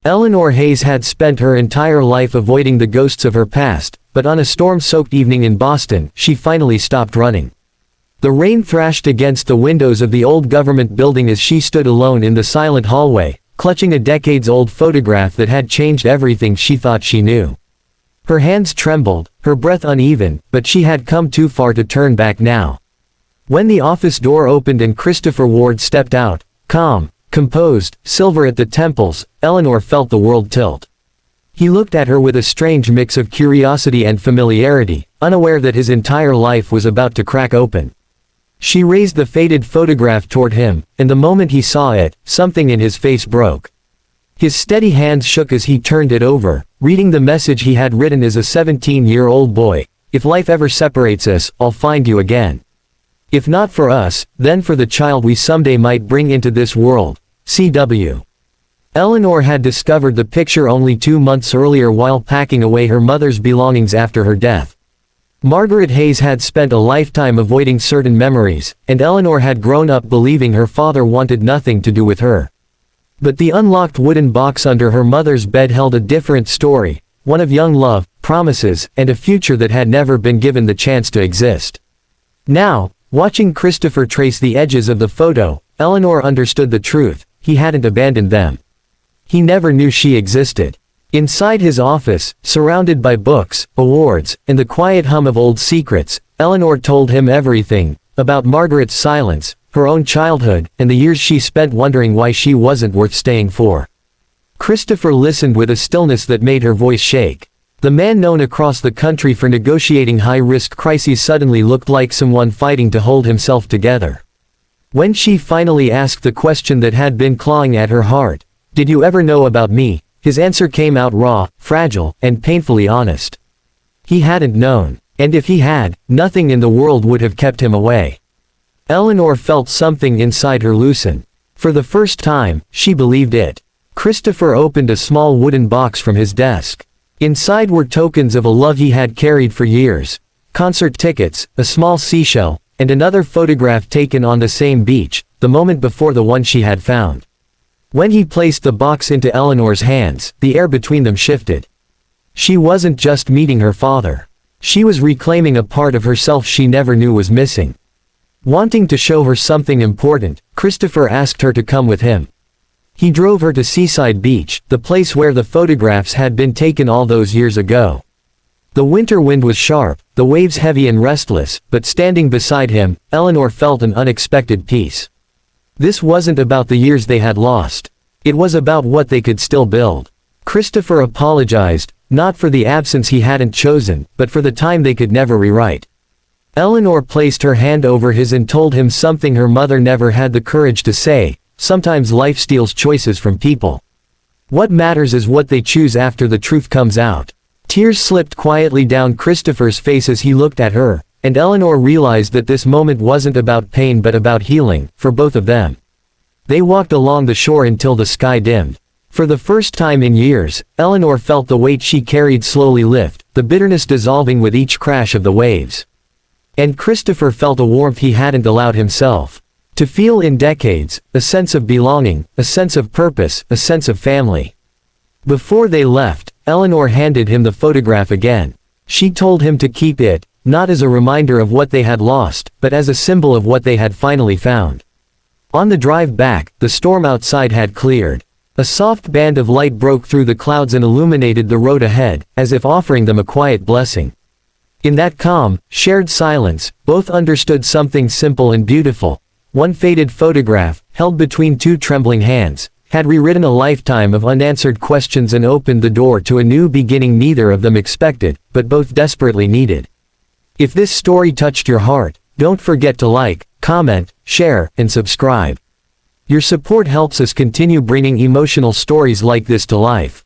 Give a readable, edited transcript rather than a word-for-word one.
Eleanor Hayes had spent her entire life avoiding the ghosts of her past, but on a storm-soaked evening in Boston, she finally stopped running. The rain thrashed against the windows of the old government building as she stood alone in the silent hallway, clutching a decades-old photograph that had changed everything she thought she knew. Her hands trembled, her breath uneven, but she had come too far to turn back now. When the office door opened and Christopher Ward stepped out, calm, composed, silver at the temples, Eleanor felt the world tilt. He looked at her with a strange mix of curiosity and familiarity, unaware that his entire life was about to crack open. She raised the faded photograph toward him, and the moment he saw it, something in his face broke. His steady hands shook as he turned it over, reading the message he had written as a 17-year-old boy: "If life ever separates us, I'll find you again. If not for us, then for the child we someday might bring into this world. C.W." Eleanor had discovered the picture only 2 months earlier while packing away her mother's belongings after her death. Margaret Hayes had spent a lifetime avoiding certain memories, and Eleanor had grown up believing her father wanted nothing to do with her. But the unlocked wooden box under her mother's bed held a different story, one of young love, promises, and a future that had never been given the chance to exist. Now, watching Christopher trace the edges of the photo, Eleanor understood the truth: he hadn't abandoned them. He never knew she existed. Inside his office, surrounded by books, awards, and the quiet hum of old secrets, Eleanor told him everything, about Margaret's silence, her own childhood, and the years she spent wondering why she wasn't worth staying for. Christopher listened with a stillness that made her voice shake. The man known across the country for negotiating high-risk crises suddenly looked like someone fighting to hold himself together. When she finally asked the question that had been clawing at her heart, "Did you ever know about me?" his answer came out raw, fragile, and painfully honest. He hadn't known. And if he had, nothing in the world would have kept him away. Eleanor felt something inside her loosen. For the first time, she believed it. Christopher opened a small wooden box from his desk. Inside were tokens of a love he had carried for years: concert tickets, a small seashell, and another photograph taken on the same beach, the moment before the one she had found. When he placed the box into Eleanor's hands, the air between them shifted. She wasn't just meeting her father. She was reclaiming a part of herself she never knew was missing. Wanting to show her something important, Christopher asked her to come with him. He drove her to Seaside Beach, the place where the photographs had been taken all those years ago. The winter wind was sharp, the waves heavy and restless, but standing beside him, Eleanor felt an unexpected peace. This wasn't about the years they had lost. It was about what they could still build. Christopher apologized, not for the absence he hadn't chosen, but for the time they could never rewrite. Eleanor placed her hand over his and told him something her mother never had the courage to say: sometimes life steals choices from people. What matters is what they choose after the truth comes out. Tears slipped quietly down Christopher's face as he looked at her, and Eleanor realized that this moment wasn't about pain but about healing, for both of them. They walked along the shore until the sky dimmed. For the first time in years, Eleanor felt the weight she carried slowly lift, the bitterness dissolving with each crash of the waves. And Christopher felt a warmth he hadn't allowed himself to feel in decades, a sense of belonging, a sense of purpose, a sense of family. Before they left, Eleanor handed him the photograph again. She told him to keep it, not as a reminder of what they had lost, but as a symbol of what they had finally found. On the drive back, the storm outside had cleared. A soft band of light broke through the clouds and illuminated the road ahead, as if offering them a quiet blessing. In that calm, shared silence, both understood something simple and beautiful. One faded photograph, held between two trembling hands, had rewritten a lifetime of unanswered questions and opened the door to a new beginning neither of them expected, but both desperately needed. If this story touched your heart, don't forget to like, comment, share, and subscribe. Your support helps us continue bringing emotional stories like this to life.